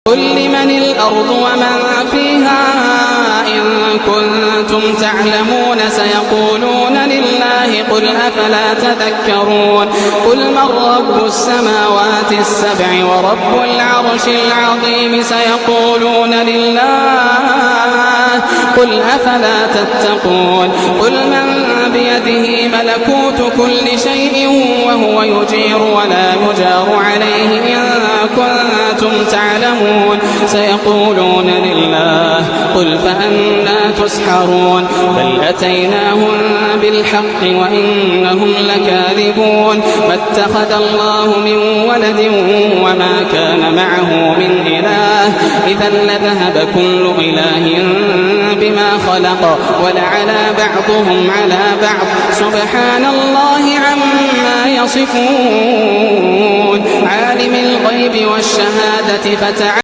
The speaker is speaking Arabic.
قل لمن الأرض ومن فيها إن كنتم تعلمون سيقولون لله قل أفلا تذكرون قل من رب السماوات السبع ورب العرش العظيم سيقولون لله قل أفلا تتقون قل من بيده ملكوت كل شيء وهو يجير ولا يجار عليه إن كنتم تعلمون سيقولون لله قل فأنى تسحرون بل أتيناهم بالحق وإنهم لكاذبون ما اتخذ الله من ولد وما كان معه من إله إذا لذهب كل إله بما خلق ولعلى بعضهم على بعض سبحان الله عما يصفون عالم الغيب والشهادة فتعالى